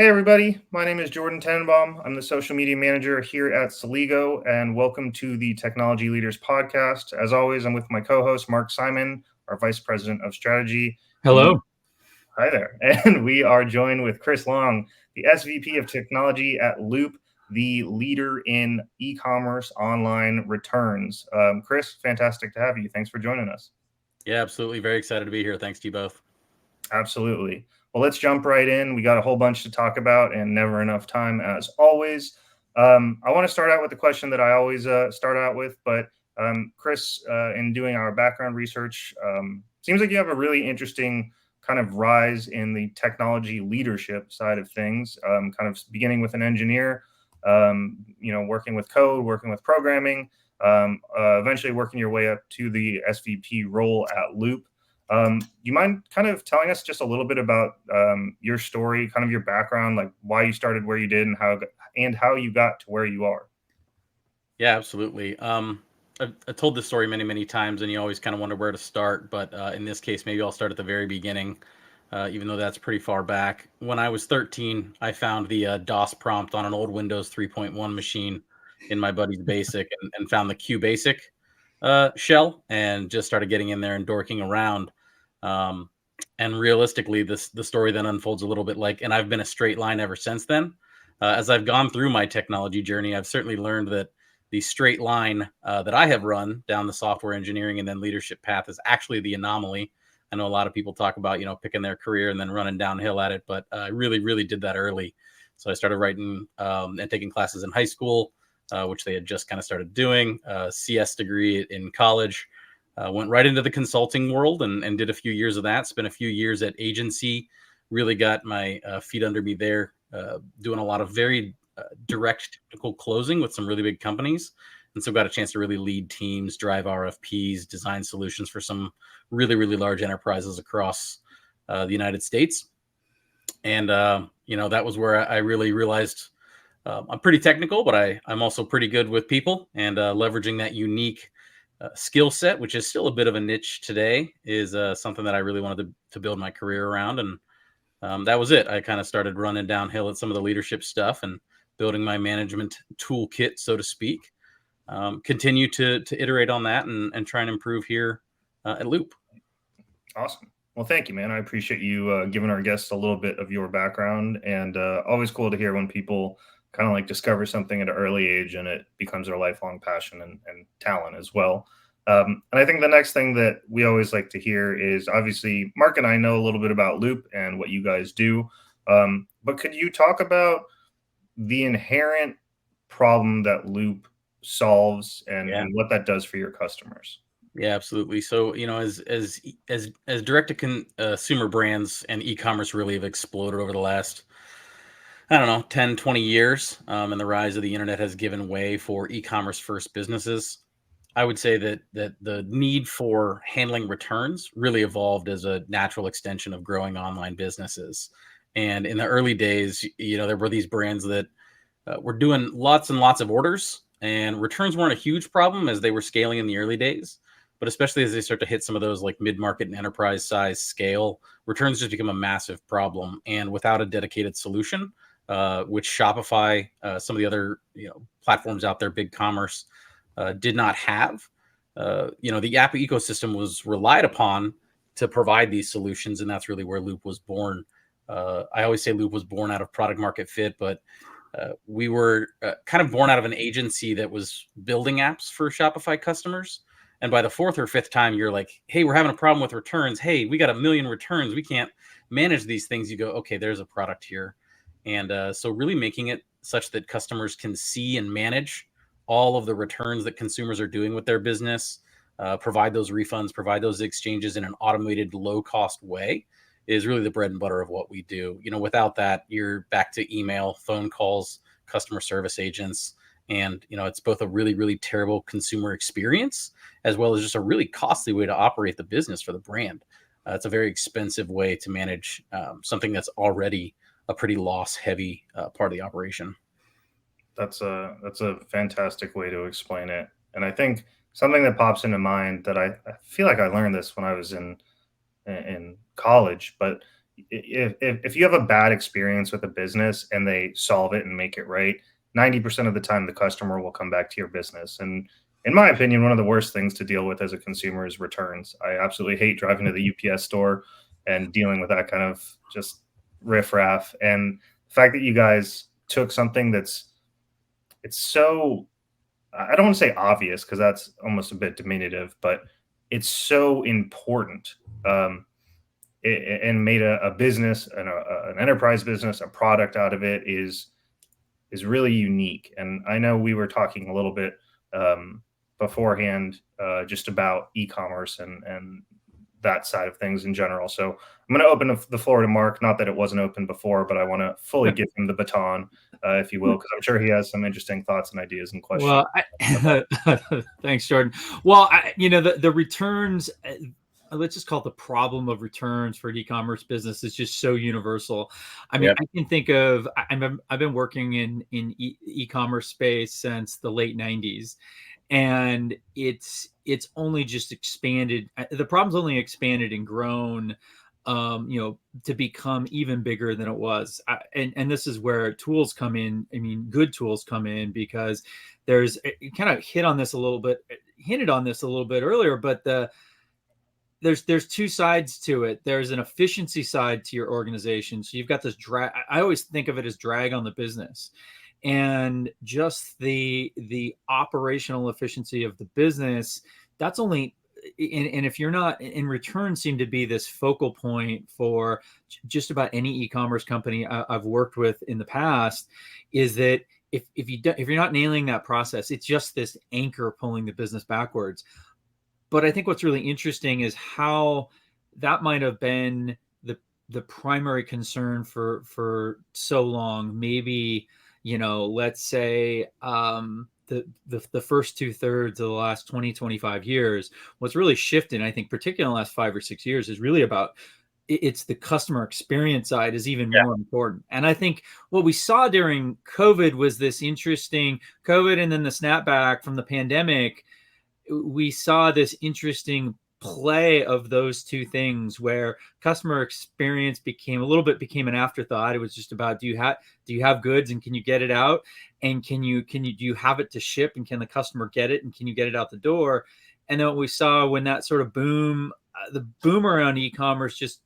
Hey everybody, my name is Jordan Tenenbaum. I'm the social media manager here at Celigo, and welcome to the Technology Leaders Podcast. As always, I'm with my co-host Mark Simon, our Vice President of Strategy. And Hello. hi there. And we are joined with Chris Long, the SVP of Technology at Loop, the leader in e-commerce online returns. Chris, fantastic to have you. Thanks for joining us. Yeah, absolutely. Very excited to be here. Thanks to you both. Absolutely. Well, let's jump right in. We got a whole bunch to talk about and never enough time, as always. I want to start out with the question that I always start out with, but Chris, in doing our background research, seems like you have a really interesting kind of rise in the technology leadership side of things, kind of beginning with an engineer, working with code, working with programming, eventually working your way up to the SVP role at Loop. You mind kind of telling us just a little bit about your story, kind of your background, like why you started where you did and how you got to where you are? Yeah, absolutely. I've told this story many, many times, and you always kind of wonder where to start. But in this case, maybe I'll start at the very beginning, even though that's pretty far back. When I was 13, I found the DOS prompt on an old Windows 3.1 machine in my buddy's BASIC and found the QBasic shell and just started getting in there and dorking around. Um, and realistically, the story then unfolds a little bit like, and I've been a straight line ever since then. As I've gone through my technology journey, I've certainly learned that the straight line that I have run down the software engineering and then leadership path is actually the anomaly. I know a lot of people talk about, picking their career and then running downhill at it, but I really, really did that early. So I started writing and taking classes in high school, which they had just kind of started doing, CS degree in college. Went right into the consulting world and did a few years of that. Spent a few years at agency. Really got my feet under me there, doing a lot of very direct technical closing with some really big companies. And so got a chance to really lead teams, drive RFPs, design solutions for some really, really large enterprises across the United States. And, that was where I really realized I'm pretty technical, but I'm also pretty good with people, and leveraging that unique skill set, which is still a bit of a niche today, is something that I really wanted to build my career around. And that was it. I kind of started running downhill at some of the leadership stuff and building my management toolkit, so to speak. Continue to iterate on that and try and improve here at Loop. Awesome. Well, thank you, man. I appreciate you giving our guests a little bit of your background, and always cool to hear when people kind of like discover something at an early age and it becomes their lifelong passion and talent as well. And I think the next thing that we always like to hear is obviously Mark and I know a little bit about Loop and what you guys do, but could you talk about the inherent problem that Loop solves Yeah. and what that does for your customers? Yeah, absolutely. So, as direct to consumer brands and e-commerce really have exploded over the last, I don't know, 10, 20 years, and the rise of the internet has given way for e-commerce first businesses. I would say that the need for handling returns really evolved as a natural extension of growing online businesses. And in the early days, there were these brands that were doing lots and lots of orders, and returns weren't a huge problem as they were scaling in the early days. But especially as they start to hit some of those like mid-market and enterprise size scale, returns just become a massive problem. And without a dedicated solution, which Shopify, some of the other platforms out there, big commerce, did not have. The app ecosystem was relied upon to provide these solutions, and that's really where Loop was born. I always say Loop was born out of product market fit, but we were kind of born out of an agency that was building apps for Shopify customers. And by the fourth or fifth time, you're like, hey, we're having a problem with returns. Hey, we got 1 million returns. We can't manage these things. You go, okay, there's a product here. And so really making it such that customers can see and manage all of the returns that consumers are doing with their business, provide those refunds, provide those exchanges in an automated, low cost way is really the bread and butter of what we do. Without that, you're back to email, phone calls, customer service agents. And, it's both a really, really terrible consumer experience, as well as just a really costly way to operate the business for the brand. It's a very expensive way to manage something that's already a pretty loss heavy part of the operation. That's a fantastic way to explain it. And I think something that pops into mind that I feel like I learned this when I was in college, but if you have a bad experience with a business and they solve it and make it right, 90% of the time the customer will come back to your business. And in my opinion, one of the worst things to deal with as a consumer is returns. I absolutely hate driving to the UPS store and dealing with that kind of just riffraff. And the fact that you guys took something it's so, I don't want to say obvious because that's almost a bit diminutive, but it's so important. And made a business and an enterprise business, a product out of it is really unique. And I know we were talking a little bit beforehand just about e-commerce and that side of things in general. So I'm going to open the floor to Mark. Not that it wasn't open before, but I want to fully give him the baton, if you will, because I'm sure he has some interesting thoughts and ideas and questions. Well, thanks, Jordan. Well, the returns. Let's just call it the problem of returns for an e-commerce business is just so universal. I mean, Yep. I can think of I've been working in e-commerce space since the late '90s, and it's only just expanded. The problem's only expanded and grown, to become even bigger than it was. And this is where tools come in. I mean, good tools come in because you kind of hinted on this a little bit earlier, but there's two sides to it. There's an efficiency side to your organization. So you've got this drag. I always think of it as drag on the business, and just the operational efficiency of the business. That's only, and if you're not in return, seem to be this focal point for just about any e-commerce company I've worked with in the past. Is that if you're not nailing that process, it's just this anchor pulling the business backwards. But I think what's really interesting is how that might have been the primary concern for so long. Maybe, let's say the first 2/3 of the last 20, 25 years. What's really shifted, I think, particularly in the last 5 or 6 years, is really about it's the customer experience side is even Yeah. more important. And I think what we saw during COVID was this interesting COVID and then the snapback from the pandemic. We saw this interesting play of those two things where customer experience became an afterthought. It was just about, do you have goods and can you get it out, and do you have it to ship, and can the customer get it, and can you get it out the door? And then what we saw when that sort of the boom around e-commerce just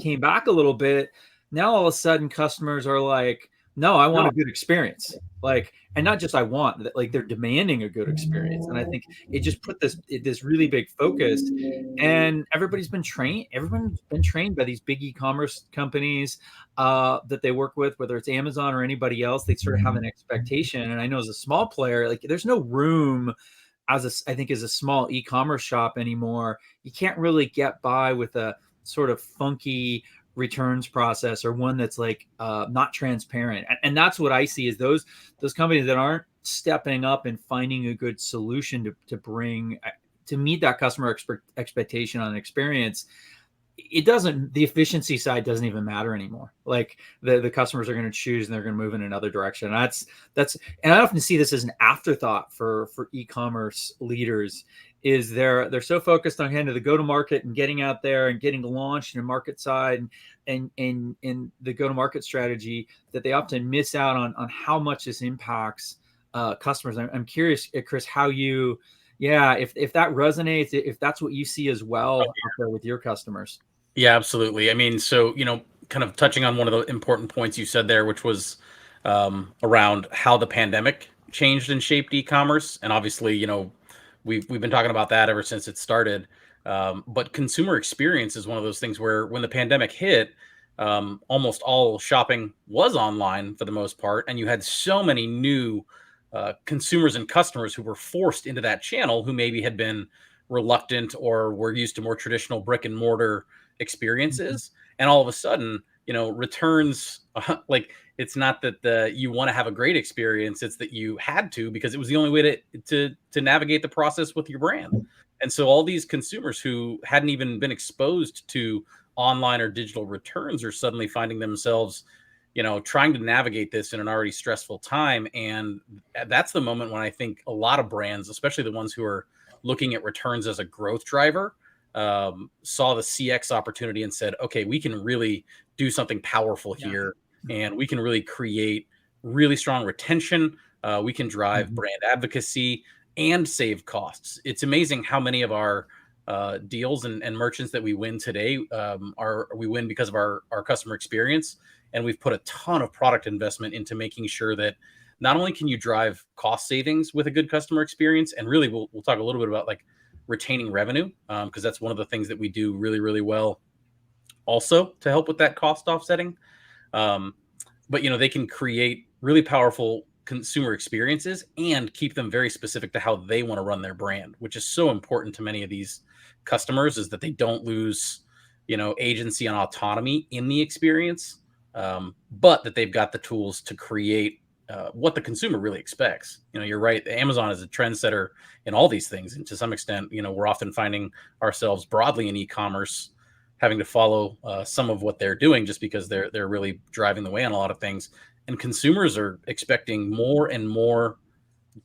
came back a little bit, now all of a sudden customers are like, no, I want a good experience. Like, and not just I want, like they're demanding a good experience. And I think it just put this really big focus, and everyone's been trained by these big e-commerce companies that they work with, whether it's Amazon or anybody else. They sort of have an expectation. And I know as a small player, like there's no room I think as a small e-commerce shop anymore. You can't really get by with a sort of funky returns process, or one that's like not transparent. And that's what I see is those companies that aren't stepping up and finding a good solution to bring to meet that customer expectation on experience. The efficiency side doesn't even matter anymore. Like the customers are going to choose and they're going to move in another direction. And I often see this as an afterthought for e-commerce leaders. Is they're so focused on kind of the go-to-market and getting out there and getting launched in a market side and the go-to-market strategy, that they often miss out on how much this impacts customers. I'm curious, Chris, how you, if that resonates, if that's what you see as well out there with your customers. Yeah, absolutely. I mean, so, kind of touching on one of the important points you said there, which was around how the pandemic changed and shaped e-commerce. And obviously, we've been talking about that ever since it started. But consumer experience is one of those things where when the pandemic hit, almost all shopping was online for the most part. And you had so many new consumers and customers who were forced into that channel, who maybe had been reluctant or were used to more traditional brick and mortar experiences. And all of a sudden, returns, like, it's not that you want to have a great experience, it's that you had to, because it was the only way to navigate the process with your brand. And so all these consumers who hadn't even been exposed to online or digital returns are suddenly finding themselves, trying to navigate this in an already stressful time. And that's the moment when I think a lot of brands, especially the ones who are looking at returns as a growth driver, saw the CX opportunity and said, okay, we can really do something powerful here, and we can really create really strong retention. We can drive brand advocacy and save costs. It's amazing how many of our deals and merchants that we win today we win because of our customer experience. And we've put a ton of product investment into making sure that not only can you drive cost savings with a good customer experience, and really we'll talk a little bit about like retaining revenue, because that's one of the things that we do really, really well also to help with that cost offsetting. But they can create really powerful consumer experiences and keep them very specific to how they want to run their brand, which is so important to many of these customers, is that they don't lose agency and autonomy in the experience, but that they've got the tools to create what the consumer really expects. You're right, Amazon is a trendsetter in all these things, and to some extent we're often finding ourselves broadly in e-commerce having to follow some of what they're doing, just because they're really driving the way on a lot of things. And consumers are expecting more and more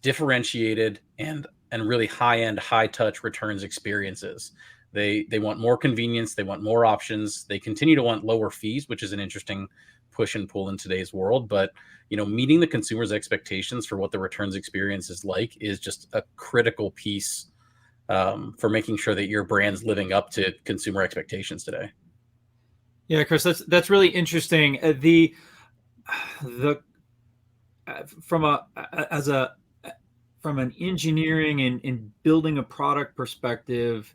differentiated and really high-end, high-touch returns experiences. They want more convenience. They want more options. They continue to want lower fees, which is an interesting push and pull in today's world. But meeting the consumer's expectations for what the returns experience is like is just a critical piece for making sure that your brand's living up to consumer expectations today. Yeah, Chris, that's really interesting. The from an engineering and building a product perspective,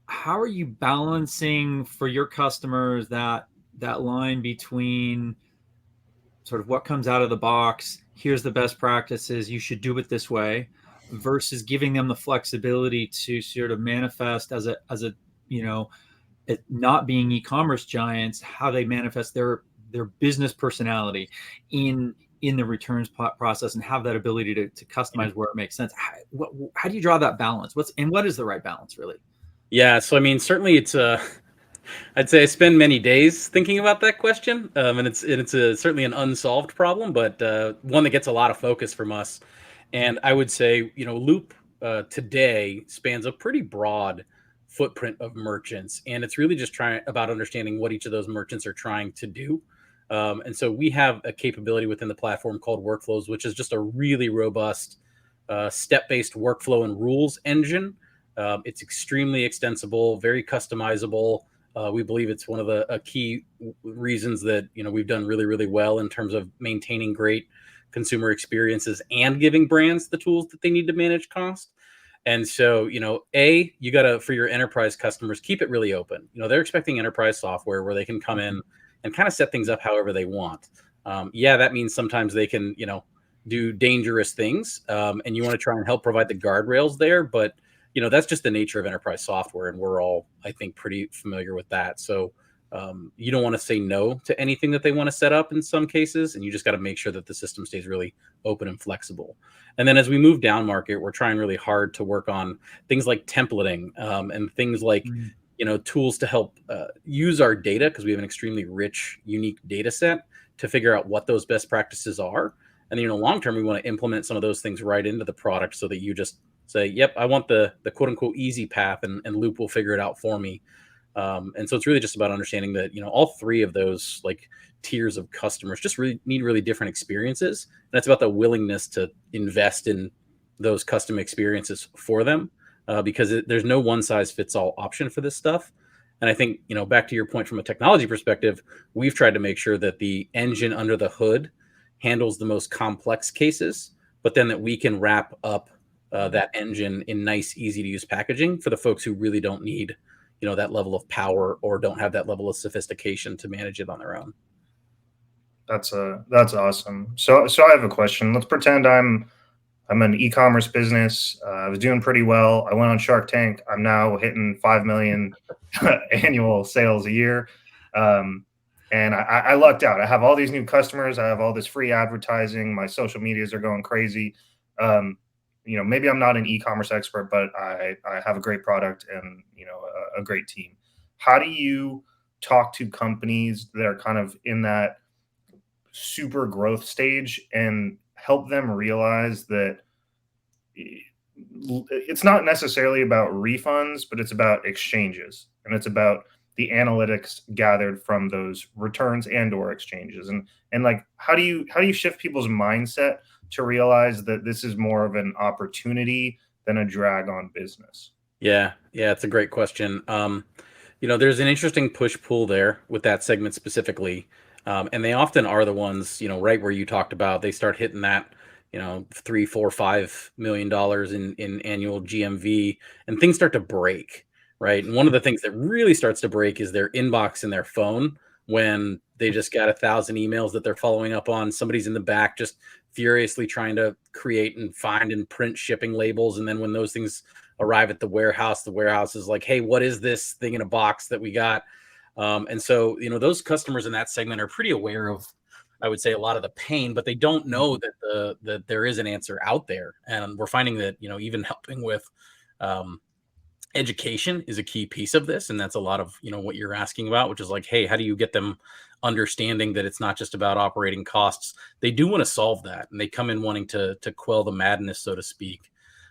how are you balancing for your customers that line between sort of what comes out of the box, here's the best practices, you should do it this way, versus giving them the flexibility to sort of manifest as a it not being e-commerce giants, how they manifest their business personality in the returns process and have that ability to customize where it makes sense. How do you draw that balance? What is the right balance, really? Yeah, so I mean, certainly it's I'd say I spend many days thinking about that question, and it's certainly an unsolved problem, but one that gets a lot of focus from us. And I would say, Loop today spans a pretty broad footprint of merchants, and it's really just about understanding what each of those merchants are trying to do. And so we have a capability within the platform called Workflows, which is just a really robust step-based workflow and rules engine. It's extremely extensible, very customizable. We believe it's one of the key reasons that we've done really, really well in terms of maintaining great consumer experiences and giving brands the tools that they need to manage cost. And so, you got to, for your enterprise customers, keep it really open. They're expecting enterprise software where they can come in and kind of set things up however they want. That means sometimes they can, do dangerous things, and you want to try and help provide the guardrails there. But that's just the nature of enterprise software, and we're all, I think, pretty familiar with that. So you don't want to say no to anything that they want to set up in some cases, and you just got to make sure that the system stays really open and flexible. And then as we move down market, we're trying really hard to work on things like templating, and things like tools to help use our data, because we have an extremely rich, unique data set, to figure out what those best practices are. And long term, we want to implement some of those things right into the product, so that you just say, yep, I want the quote unquote easy path, and Loop will figure it out for me. And so it's really just about understanding that, all three of those like tiers of customers just really need really different experiences. And that's about the willingness to invest in those custom experiences for them, because there's no one size fits all option for this stuff. And I think, back to your point from a technology perspective, we've tried to make sure that the engine under the hood handles the most complex cases, but then that we can wrap up that engine in nice, easy to use packaging for the folks who really don't need, that level of power or don't have that level of sophistication to manage it on their own. That's awesome. So I have a question. Let's pretend I'm an e-commerce business. I was doing pretty well. I went on Shark Tank. I'm now hitting 5 million annual sales a year. And I lucked out. I have all these new customers. I have all this free advertising. My social medias are going crazy. Maybe I'm not an e-commerce expert, but I have a great product and, a great team. How do you talk to companies that are kind of in that super growth stage and help them realize that it's not necessarily about refunds, but it's about exchanges, and it's about the analytics gathered from those returns and or exchanges. And like, how do you shift people's mindset to realize that this is more of an opportunity than a drag on business? Yeah, it's a great question. There's an interesting push-pull there with that segment specifically. And they often are the ones, right where you talked about, they start hitting that, 3, 4, $5 million in annual GMV, and things start to break, right? And one of the things that really starts to break is their inbox in their phone, when they just got 1,000 emails that they're following up on. Somebody's in the back just furiously trying to create and find and print shipping labels. And then when those things arrive at the warehouse is like, hey, what is this thing in a box that we got? And so, those customers in that segment are pretty aware of, I would say, a lot of the pain, but they don't know that there is an answer out there. And we're finding that, even helping with education is a key piece of this. And that's a lot of, what you're asking about, which is like, hey, how do you get them understanding that it's not just about operating costs? They do want to solve that, and they come in wanting to quell the madness, so to speak.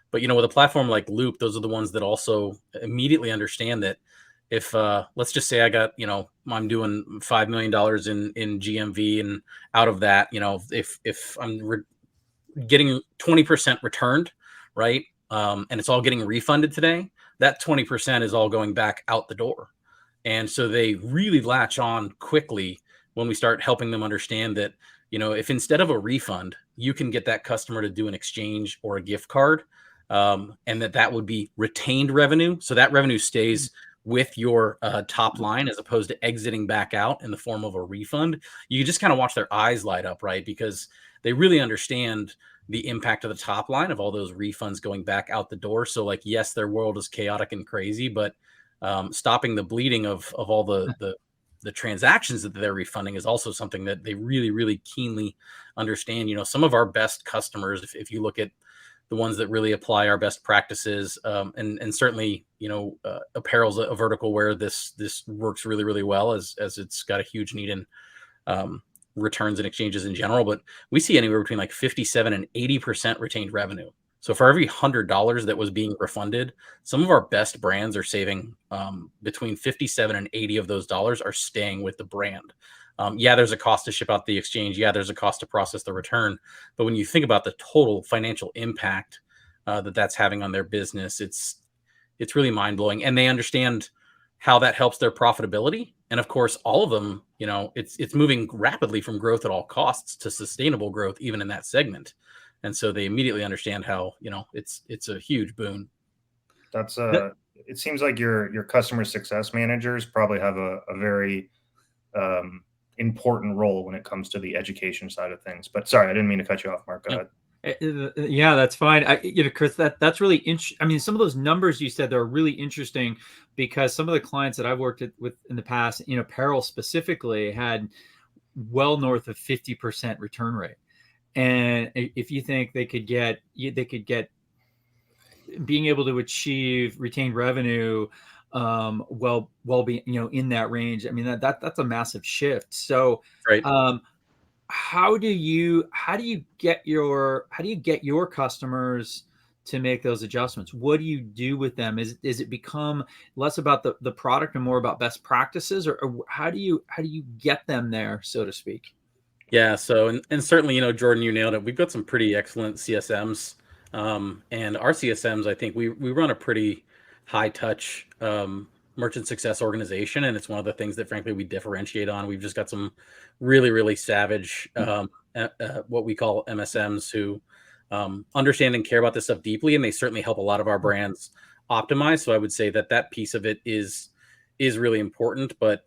But with a platform like Loop, those are the ones that also immediately understand that if let's just say I got, I'm doing $5 million in GMV, and out of that, if I'm getting 20% returned, right, and it's all getting refunded today, that 20% is all going back out the door. And so they really latch on quickly when we start helping them understand that, if instead of a refund, you can get that customer to do an exchange or a gift card, and that would be retained revenue. So that revenue stays with your top line, as opposed to exiting back out in the form of a refund. You just kind of watch their eyes light up, right? Because they really understand the impact of the top line of all those refunds going back out the door. So like, yes, their world is chaotic and crazy, but stopping the bleeding of all the transactions that they're refunding is also something that they really, really keenly understand. Some of our best customers, if you look at the ones that really apply our best practices, and certainly, apparel's a vertical where this works really, really well, as it's got a huge need in returns and exchanges in general. But we see anywhere between like 57 and 80% retained revenue. So for every $100 that was being refunded, some of our best brands are saving between 57 and 80 of those dollars are staying with the brand. Yeah, there's a cost to ship out the exchange. Yeah, there's a cost to process the return. But when you think about the total financial impact that's having on their business, it's really mind blowing, and they understand how that helps their profitability. And of course, all of them, it's moving rapidly from growth at all costs to sustainable growth, even in that segment. And so they immediately understand how, it's a huge boon. That's it seems like your customer success managers probably have a very important role when it comes to the education side of things. But sorry, I didn't mean to cut you off, Mark. Go ahead. Yeah, that's fine. Chris, that's really interesting. I mean, some of those numbers you said, they're really interesting, because some of the clients that I've worked with in the past, apparel specifically, had well north of 50% return rate. And if you think they could get being able to achieve retained revenue, well be, in that range, I mean, that's a massive shift. So, Right. how do you get your customers to make those adjustments? What do you do with them? Is it become less about the product and more about best practices, or how do you get them there, so to speak? Yeah. So, and certainly, Jordan, you nailed it. We've got some pretty excellent CSMs. And our CSMs, I think we run a pretty high touch merchant success organization. And it's one of the things that, frankly, we differentiate on. We've just got some really, really savage, what we call MSMs, who understand and care about this stuff deeply. And they certainly help a lot of our brands optimize. So I would say that piece of it is really important. But,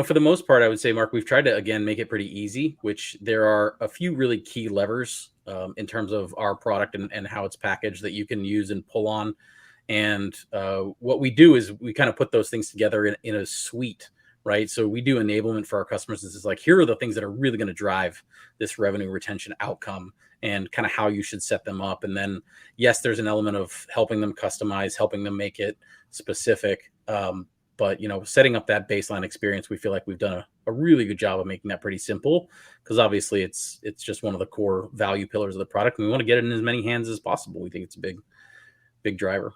for the most part, I would say, Mark, we've tried to, again, make it pretty easy, which there are a few really key levers in terms of our product and how it's packaged that you can use and pull on. And what we do is we kind of put those things together in a suite, right? So we do enablement for our customers. This is like, here are the things that are really going to drive this revenue retention outcome, and kind of how you should set them up. And then, yes, there's an element of helping them customize, helping them make it specific. But, setting up that baseline experience, we feel like we've done a really good job of making that pretty simple, because obviously it's just one of the core value pillars of the product. And we want to get it in as many hands as possible. We think it's a big driver.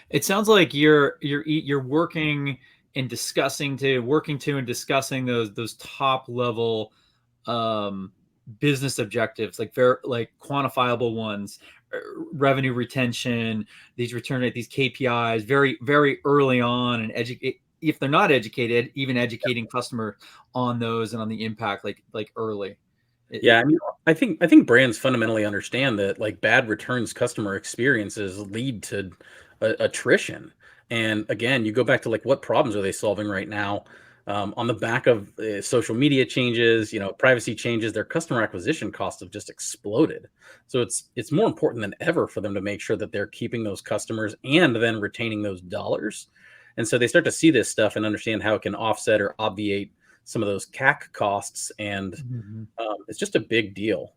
It sounds like you're working and discussing those top level business objectives, like like quantifiable ones, revenue retention, these return rate, these KPIs, very very early on, and educate, if they're not educated, even educating customer on those and on the impact, like early. Yeah, I mean, I think brands fundamentally understand that, like, bad returns customer experiences lead to attrition. And again, you go back to, like, what problems are they solving right now? On the back of social media changes, privacy changes, their customer acquisition costs have just exploded. So it's more important than ever for them to make sure that they're keeping those customers and then retaining those dollars. And so they start to see this stuff and understand how it can offset or obviate some of those CAC costs, and Mhm. it's just a big deal.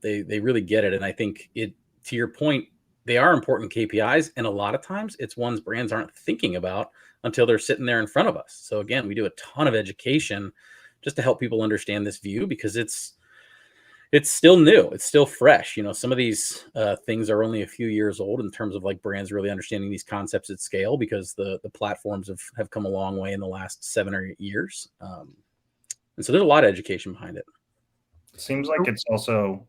They really get it, and I think to your point, they are important KPIs, and a lot of times it's ones brands aren't thinking about until they're sitting there in front of us. So again, we do a ton of education just to help people understand this view, because it's still new, it's still fresh. Some of these things are only a few years old in terms of, like, brands really understanding these concepts at scale, because the platforms have come a long way in the last 7 or 8 years. And so there's a lot of education behind it. Seems like it's also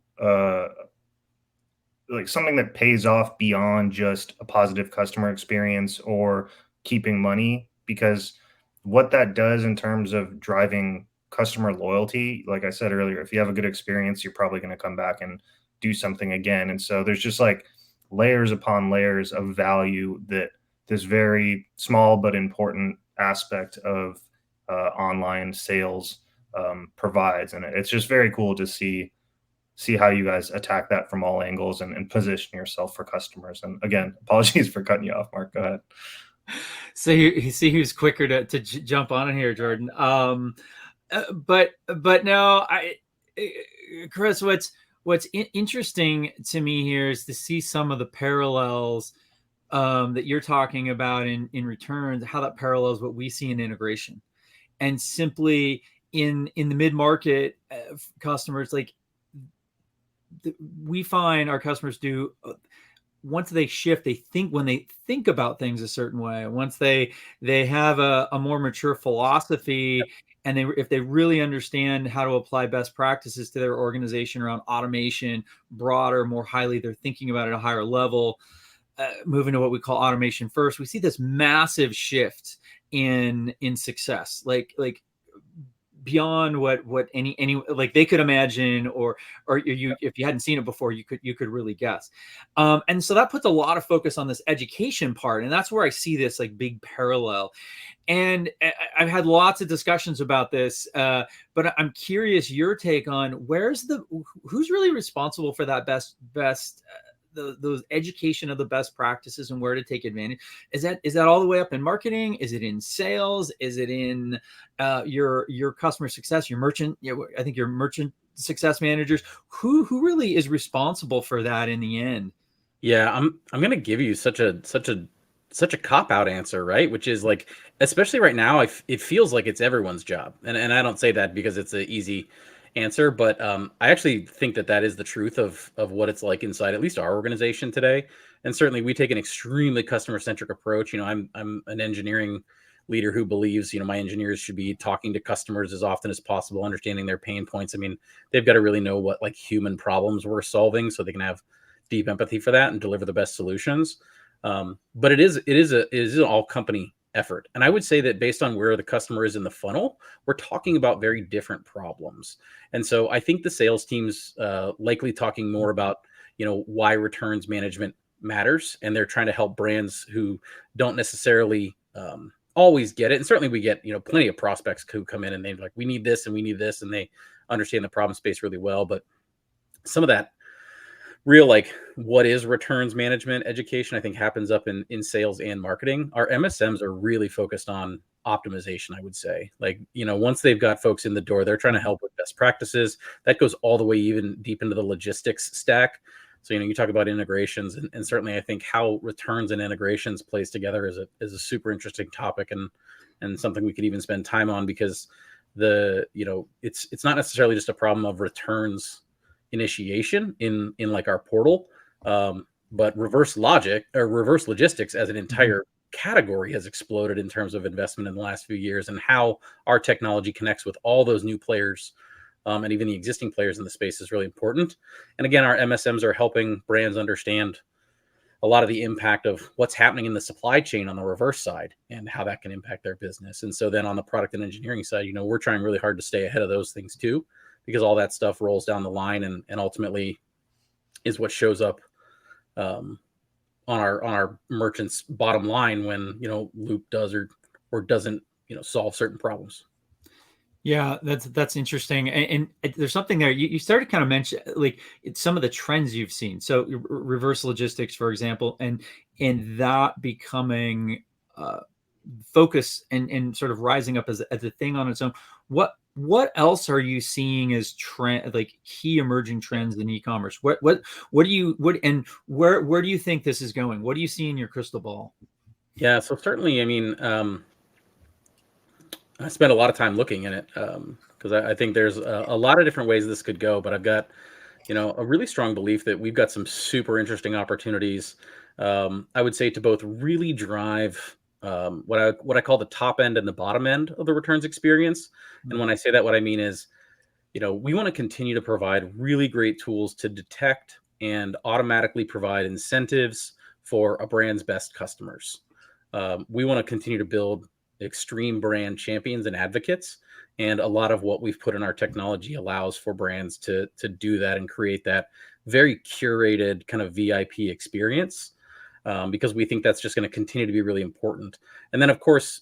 like something that pays off beyond just a positive customer experience or keeping money, because what that does in terms of driving customer loyalty, like I said earlier, if you have a good experience, you're probably going to come back and do something again. And so there's just like layers upon layers of value that this very small but important aspect of online sales provides. And it's just very cool to see how you guys attack that from all angles and position yourself for customers. And again, apologies for cutting you off, Mark. Go ahead. So you see who's quicker to jump on in here, Jordan. But no, Chris, what's interesting to me here is to see some of the parallels that you're talking about in returns, how that parallels what we see in integration, and simply in the mid market customers, like we find our customers do. Once they shift, when they think about things a certain way, once they have a more mature philosophy, and if they really understand how to apply best practices to their organization around automation, broader, more highly, they're thinking about it at a higher level, moving to what we call automation first, we see this massive shift in success, like beyond what any like they could imagine, or you, if you hadn't seen it before, you could really guess. And so that puts a lot of focus on this education part, and that's where I see this like big parallel. And I've had lots of discussions about this, but I'm curious your take on who's really responsible for that best those education of the best practices and where to take advantage. Is that all the way up in marketing? Is it in sales? Is it in your customer success, your merchant? I think your merchant success managers. Who really is responsible for that in the end? Yeah, I'm gonna give you such a cop out answer, right? Which is, like, especially right now, it feels like it's everyone's job, and I don't say that because it's an easy answer, but I actually think that is the truth of what it's like inside at least our organization today. And certainly we take an extremely customer centric approach. I'm an engineering leader who believes my engineers should be talking to customers as often as possible, understanding their pain points. I mean, they've got to really know what, like, human problems we're solving, so they can have deep empathy for that and deliver the best solutions. But it is an all company effort. And I would say that based on where the customer is in the funnel, we're talking about very different problems. And so I think the sales team's likely talking more about, why returns management matters. And they're trying to help brands who don't necessarily always get it. And certainly we get, plenty of prospects who come in and they're like, we need this and we need this. And they understand the problem space really well. But some of that real, like, what is returns management education, I think, happens up in sales and marketing. Our MSMs are really focused on optimization, I would say. Like, once they've got folks in the door, they're trying to help with best practices. That goes all the way even deep into the logistics stack. So, you talk about integrations, and certainly I think how returns and integrations plays together is a super interesting topic, and something we could even spend time on, because it's not necessarily just a problem of returns initiation in like our portal, but reverse logistics as an entire category has exploded in terms of investment in the last few years, and how our technology connects with all those new players, and even the existing players in the space is really important. And again, our MSMs are helping brands understand a lot of the impact of what's happening in the supply chain on the reverse side and how that can impact their business. And so then on the product and engineering side, we're trying really hard to stay ahead of those things too, because all that stuff rolls down the line, and ultimately is what shows up on our merchants' bottom line when Loop does or doesn't solve certain problems. Yeah, that's interesting, and there's something there. You started kind of mention like some of the trends you've seen. So reverse logistics, for example, and that becoming focus and sort of rising up as a thing on its own. What else are you seeing as trend, like key emerging trends in e-commerce? What do you and where do you think this is going? What do you see in your crystal ball? Yeah, so certainly, I mean, I spent a lot of time looking in it, because I think there's a lot of different ways this could go. But I've got a really strong belief that we've got some super interesting opportunities. I would say to both really drive what I call the top end and the bottom end of the returns experience. And when I say that, what I mean is, we want to continue to provide really great tools to detect and automatically provide incentives for a brand's best customers. We want to continue to build extreme brand champions and advocates. And a lot of what we've put in our technology allows for brands to do that and create that very curated kind of VIP experience, because we think that's just going to continue to be really important. And then, of course,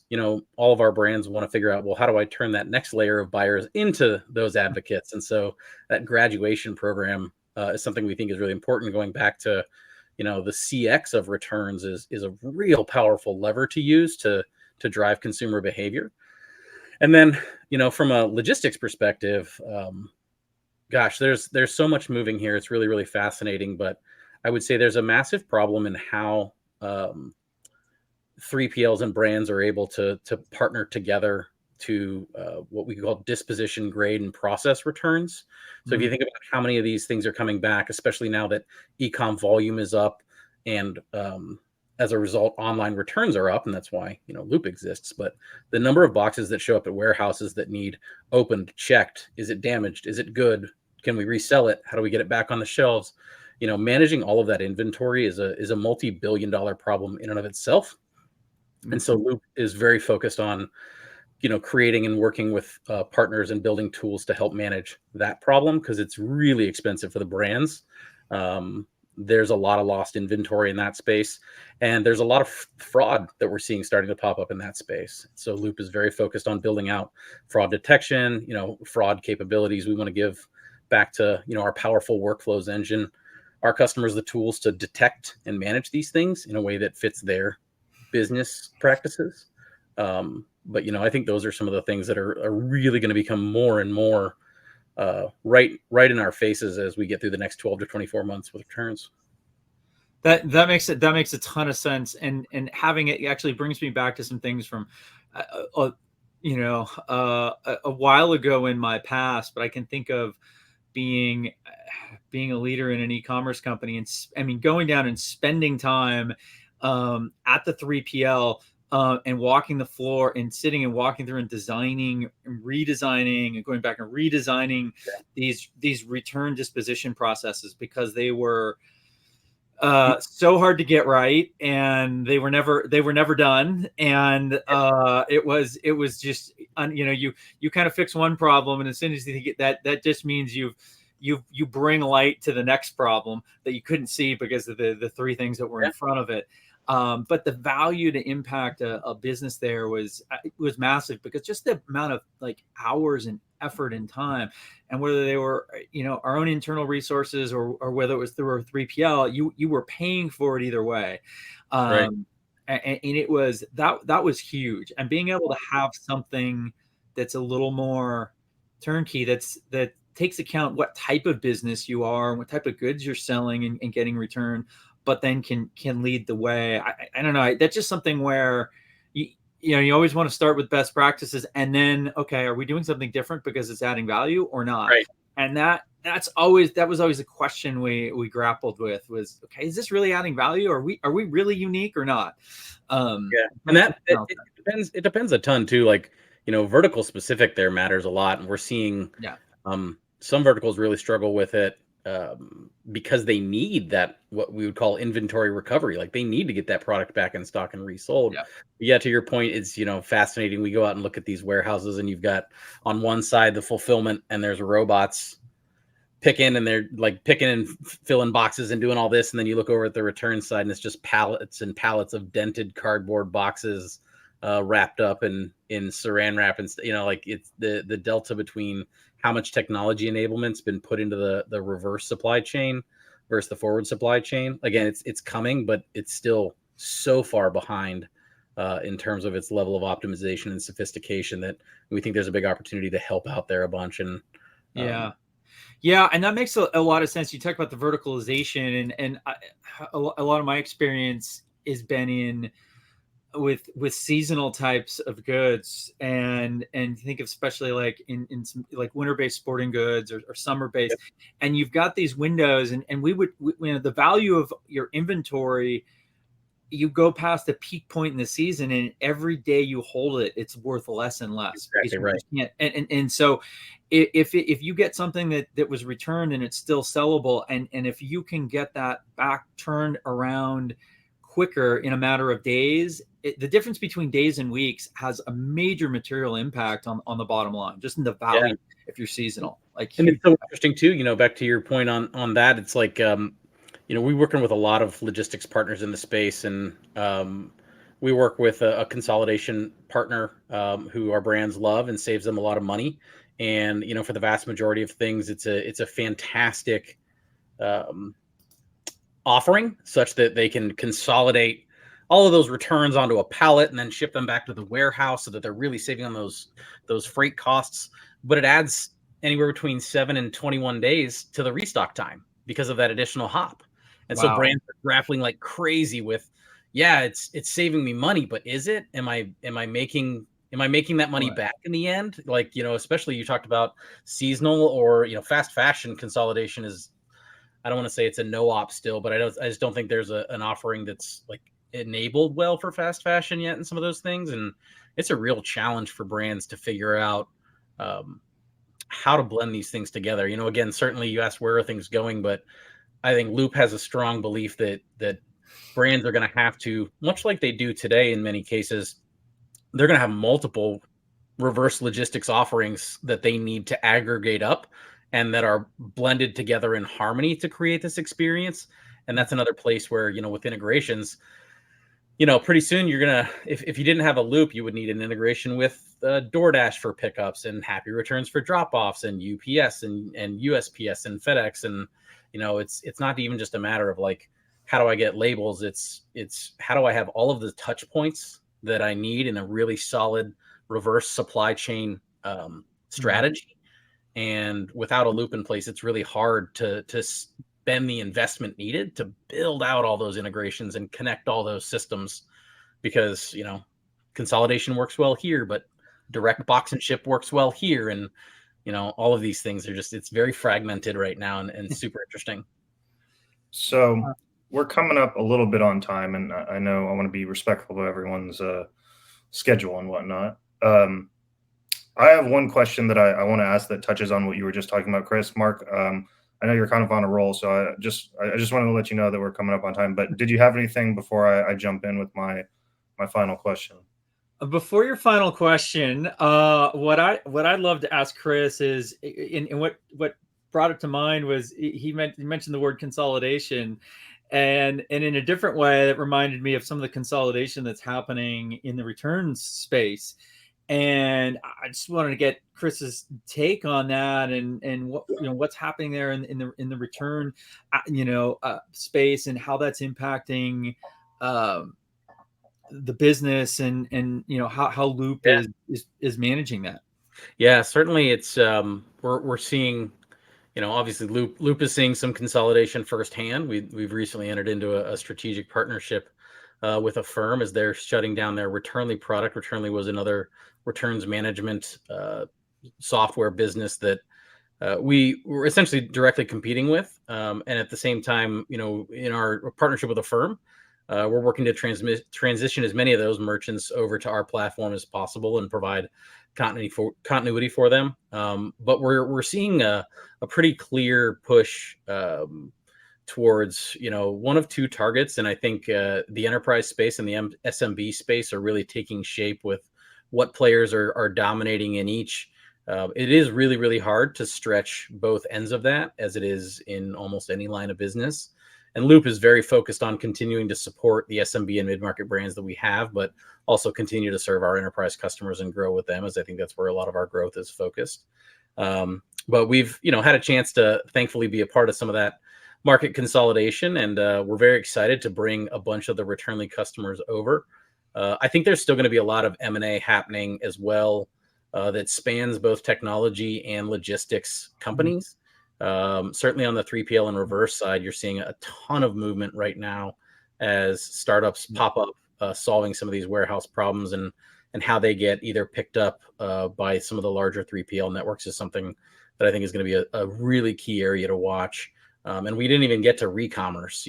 all of our brands want to figure out, well, how do I turn that next layer of buyers into those advocates? And so that graduation program is something we think is really important. Going back to, the CX of returns is a real powerful lever to use to drive consumer behavior. And then, from a logistics perspective, gosh, there's so much moving here. It's really, really fascinating. But I would say there's a massive problem in how 3PLs and brands are able to partner together to what we call disposition, grade, and process returns. So if you think about how many of these things are coming back, especially now that e-com volume is up, and as a result, online returns are up, and that's why Loop exists. But the number of boxes that show up at warehouses that need opened, checked, is it damaged, is it good, can we resell it, how do we get it back on the shelves? Managing all of that inventory is a multi-billion-dollar problem in and of itself. And so Loop is very focused on creating and working with partners and building tools to help manage that problem, because it's really expensive for the brands. There's a lot of lost inventory in that space, and there's a lot of fraud that we're seeing starting to pop up in that space. So Loop is very focused on building out fraud detection, fraud capabilities. We want to give back to our powerful workflows engine, our customers, the tools to detect and manage these things in a way that fits their business practices. But I think those are some of the things that are really going to become more and more right in our faces as we get through the next 12 to 24 months with returns. That makes a ton of sense, and having it actually brings me back to some things from a while ago in my past. But I can think of being a leader in an e-commerce company, and I mean going down and spending time at the 3PL. And walking the floor and sitting and walking through and designing and redesigning and going back and redesigning these return disposition processes, because they were so hard to get right, and they were never done. And it was just you kind of fix one problem, and as soon as you get that just means you bring light to the next problem that you couldn't see because of the three things that were in front of it. But the value to impact a business there was massive, because just the amount of hours and effort and time, and whether they were our own internal resources or whether it was through a 3PL, you were paying for it either way. Right. And it was that was huge, and being able to have something that's a little more turnkey, that takes account what type of business you are and what type of goods you're selling and getting return, but then can lead the way. I don't know. That's just something where you always want to start with best practices, and then, okay, are we doing something different because it's adding value or not? Right. And that was always a question we grappled with, was, okay, is this really adding value? Are we really unique or not? Yeah, and it depends a ton too. Like, vertical specific there matters a lot, and we're seeing some verticals really struggle with it because they need that, what we would call inventory recovery. Like, they need to get that product back in stock and resold. Yeah, to your point, it's fascinating. We go out and look at these warehouses, and you've got on one side the fulfillment, and there's robots picking, and they're like picking and filling boxes and doing all this, and then you look over at the return side, and it's just pallets and pallets of dented cardboard boxes wrapped up in saran wrap, and like, it's the delta between how much technology enablement's been put into the reverse supply chain versus the forward supply chain. Again, it's coming, but it's still so far behind in terms of its level of optimization and sophistication, that we think there's a big opportunity to help out there a bunch. And yeah, and that makes a lot of sense. You talk about the verticalization, and a lot of my experience has been in with seasonal types of goods, and think of especially like in some like winter-based sporting goods or summer-based, and you've got these windows, and the value of your inventory, you go past the peak point in the season, and every day you hold it, it's worth less and less. Exactly right. And so if you get something that was returned and it's still sellable, and if you can get that back turned around quicker in a matter of days, the difference between days and weeks has a major material impact on the bottom line, just in the value if you're seasonal. And it's so interesting too, back to your point on that, it's like, we're working with a lot of logistics partners in the space, and we work with a consolidation partner who our brands love and saves them a lot of money. And for the vast majority of things, it's a fantastic offering, such that they can consolidate all of those returns onto a pallet and then ship them back to the warehouse, so that they're really saving on those freight costs. But it adds anywhere between 7 and 21 days to the restock time because of that additional hop. And so brands are grappling like crazy with, it's saving me money, but is it? Am I making that money back in the end? Like, especially you talked about seasonal or fast fashion consolidation is, I don't want to say it's a no-op still, but I just don't think there's an offering that's like enabled well for fast fashion yet in some of those things. And it's a real challenge for brands to figure out how to blend these things together. Again, certainly you asked where are things going, but I think Loop has a strong belief that brands are going to have to, much like they do today in many cases, they're going to have multiple reverse logistics offerings that they need to aggregate up and that are blended together in harmony to create this experience. And that's another place where, with integrations, pretty soon you're going to, if you didn't have a Loop, you would need an integration with DoorDash for pickups, and Happy Returns for drop-offs, and UPS and USPS and FedEx. And, it's not even just a matter of like, how do I get labels? It's how do I have all of the touch points that I need in a really solid reverse supply chain strategy. And without a Loop in place, it's really hard to spend the investment needed to build out all those integrations and connect all those systems, because consolidation works well here, but direct box and ship works well here, and all of these things are just, it's very fragmented right now, and super interesting. So we're coming up a little bit on time, and I know I want to be respectful of everyone's schedule and whatnot. I have one question that I want to ask that touches on what you were just talking about, Chris. Mark, I know you're kind of on a roll, so I just wanted to let you know that we're coming up on time. But did you have anything before I jump in with my final question? Before your final question, what I'd love to ask Chris is, and what brought it to mind was, he mentioned the word consolidation, and in a different way, that reminded me of some of the consolidation that's happening in the returns space. And I just wanted to get Chris's take on that, and what, what's happening there in the return space, and how that's impacting the business, and how Loop is managing that. Yeah, certainly it's we're seeing obviously Loop is seeing some consolidation firsthand. We've recently entered into a strategic partnership with a firm as they're shutting down their Returnly product. Returnly was another returns management software business that we were essentially directly competing with. And at the same time, in our partnership with a firm, we're working to transition as many of those merchants over to our platform as possible and provide continuity for them. But we're seeing a pretty clear push towards one of two targets, and I think the enterprise space and the SMB space are really taking shape with what players are dominating in each. It is really, really hard to stretch both ends of that, as it is in almost any line of business. And Loop is very focused on continuing to support the SMB and mid-market brands that we have, but also continue to serve our enterprise customers and grow with them, as I think that's where a lot of our growth is focused. But we've, had a chance to thankfully be a part of some of that market consolidation, and we're very excited to bring a bunch of the Returnly customers over. I think there's still going to be a lot of M&A happening as well that spans both technology and logistics companies. Certainly on the 3PL and reverse side, you're seeing a ton of movement right now as startups pop up solving some of these warehouse problems, and how they get either picked up by some of the larger 3PL networks is something that I think is going to be a really key area to watch. And we didn't even get to re-commerce,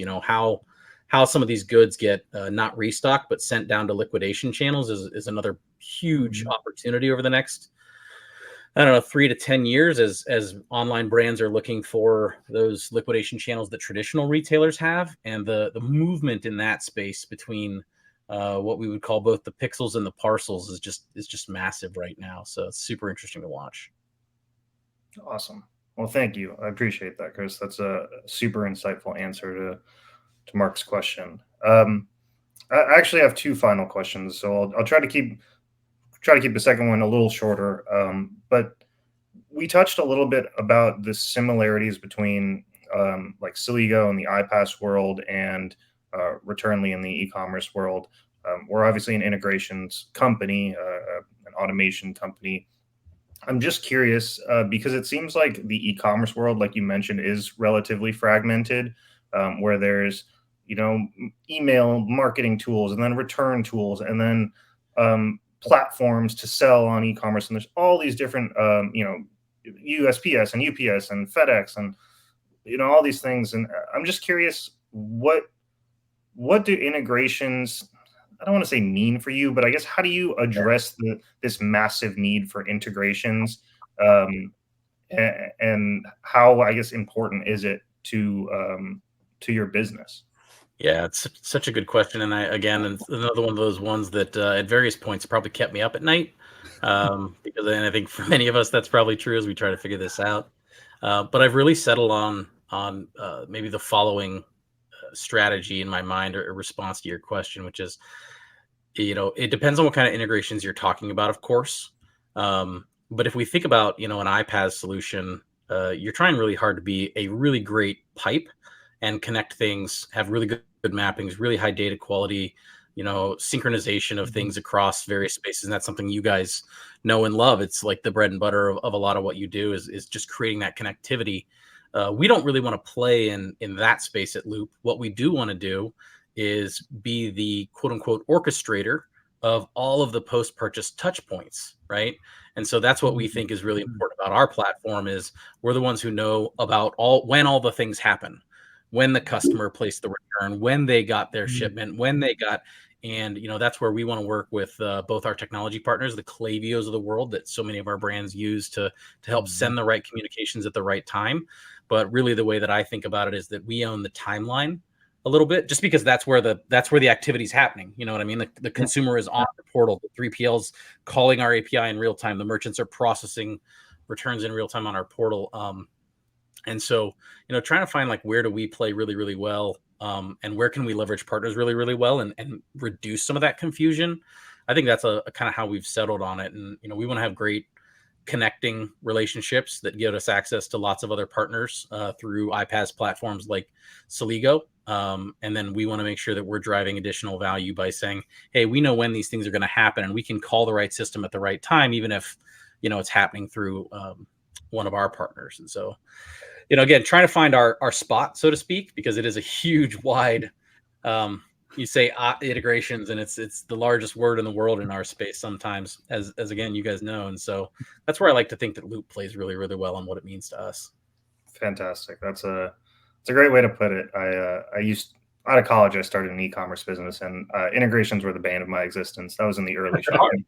how some of these goods get not restocked, but sent down to liquidation channels is another huge opportunity over the next, 3 to 10 years as online brands are looking for those liquidation channels that traditional retailers have. And the movement in that space between what we would call both the pixels and the parcels is just massive right now. So it's super interesting to watch. Awesome. Well, thank you. I appreciate that, Chris. That's a super insightful answer to Mark's question. I actually have two final questions, so I'll try to keep the second one a little shorter. But we touched a little bit about the similarities between like Celigo in the iPaaS world and Returnly in the e-commerce world. We're obviously an integrations company, an automation company. I'm just curious because it seems like the e-commerce world, like you mentioned, is relatively fragmented, where there's email marketing tools and then return tools and then platforms to sell on e-commerce, and there's all these different USPS and UPS and FedEx and all these things. And I'm just curious, what do integrations, I don't want to say mean for you, but I guess how do you address this massive need for integrations, and how, I guess, important is it to your business? Yeah, it's such a good question, and it's another one of those ones that at various points probably kept me up at night, because I think for many of us that's probably true as we try to figure this out. But I've really settled on maybe the following strategy in my mind, or a response to your question, which is, it depends on what kind of integrations you're talking about, of course. But if we think about, an iPaaS solution, you're trying really hard to be a really great pipe and connect things, have really good mappings, really high data quality, synchronization of things across various spaces. And that's something you guys know and love. It's like the bread and butter of a lot of what you do is just creating that connectivity. We don't really want to play in that space at Loop. What we do want to do is be the quote unquote orchestrator of all of the post-purchase touch points, right? And so that's what we think is really important about our platform is we're the ones who know about when all the things happen, when the customer placed the return, when they got their shipment, and that's where we want to work with both our technology partners, the Klavios of the world that so many of our brands use to help send the right communications at the right time. But really the way that I think about it is that we own the timeline a little bit, just because that's where the activity is happening. You know what I mean? The consumer is on the portal, the 3PL's calling our API in real time, the merchants are processing returns in real time on our portal. And so, trying to find like where do we play really, really well, and where can we leverage partners really, really well and reduce some of that confusion. I think that's a kind of how we've settled on it. And, we want to have great connecting relationships that give us access to lots of other partners through iPaaS platforms like Celigo. And then we want to make sure that we're driving additional value by saying, hey, we know when these things are going to happen and we can call the right system at the right time, even if, it's happening through one of our partners. And so again, trying to find our spot, so to speak, because it is a huge, wide, you say integrations, and it's the largest word in the world in our space sometimes, as again, you guys know. And so that's where I like to think that Loop plays really, really well on what it means to us. Fantastic. It's a great way to put it. I used out of college, I started an e-commerce business, and integrations were the bane of my existence. That was in the early Shopify.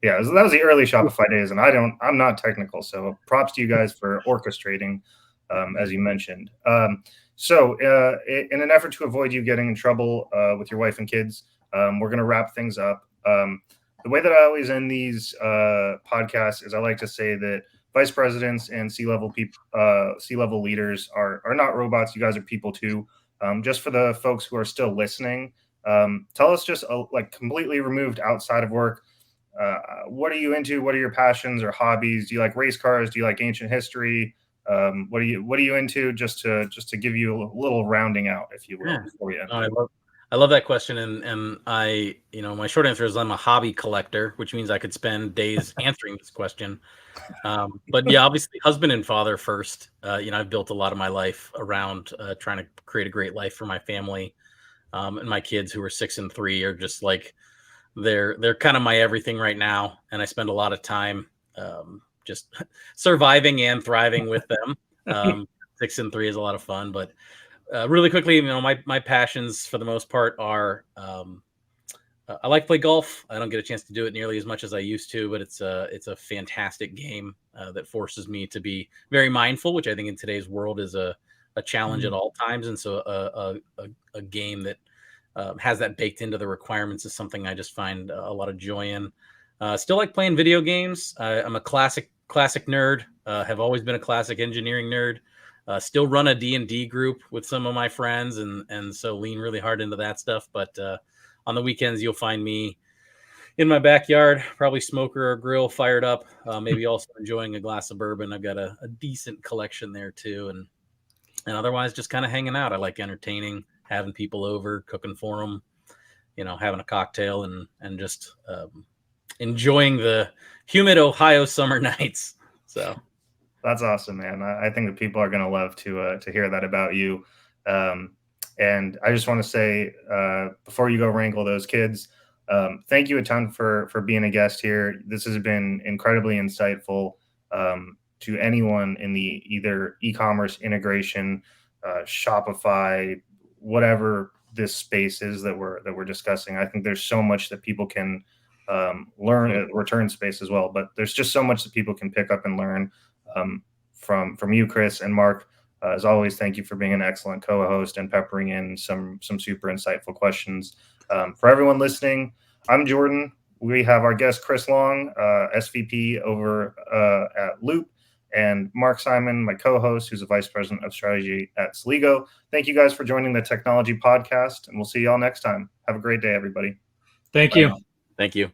Yeah, that was the early Shopify days, and I'm not technical, so props to you guys for orchestrating, as you mentioned. So, in an effort to avoid you getting in trouble with your wife and kids, we're going to wrap things up. The way that I always end these podcasts is I like to say that vice presidents and C-level leaders are not robots. You guys are people too. Just for the folks who are still listening, tell us just like completely removed outside of work. What are you into? What are your passions or hobbies? Do you like race cars? Do you like ancient history? What are you into? Just to give you a little rounding out, if you will, before we end. I love that question, and I, my short answer is I'm a hobby collector, which means I could spend days answering this question. But yeah, obviously, husband and father first. I've built a lot of my life around trying to create a great life for my family, and my kids, who are 6 and 3, are just like they're kind of my everything right now, and I spend a lot of time just surviving and thriving with them. 6 and 3 is a lot of fun, but really quickly, my passions for the most part are I like to play golf. I don't get a chance to do it nearly as much as I used to, but it's a fantastic game that forces me to be very mindful, which I think in today's world is a challenge at all times. And so a game that has that baked into the requirements is something I just find a lot of joy in. Still like playing video games. I'm a classic nerd. Have always been a classic engineering nerd. Still run a D&D group with some of my friends, and so lean really hard into that stuff. But on the weekends, you'll find me in my backyard, probably smoker or grill fired up, maybe also enjoying a glass of bourbon. I've got a decent collection there too, and otherwise just kind of hanging out. I like entertaining, having people over, cooking for them, having a cocktail, and just enjoying the humid Ohio summer nights. So that's awesome, man. I think that people are going to love to hear that about you. And I just want to say, before you go wrangle those kids, thank you a ton for being a guest here. This has been incredibly insightful to anyone in the either e-commerce integration, Shopify, whatever this space is that we're discussing. I think there's so much that people can learn at return space as well. But there's just so much that people can pick up and learn from you, Chris, and Mark. As always, thank you for being an excellent co-host and peppering in some super insightful questions. For everyone listening, I'm Jordan. We have our guest, Chris Long, SVP over at Loop, and Mark Simon, my co-host, who's a vice president of strategy at Celigo. Thank you guys for joining the Technology Podcast, and we'll see y'all next time. Have a great day, everybody. Thank you. Thank you.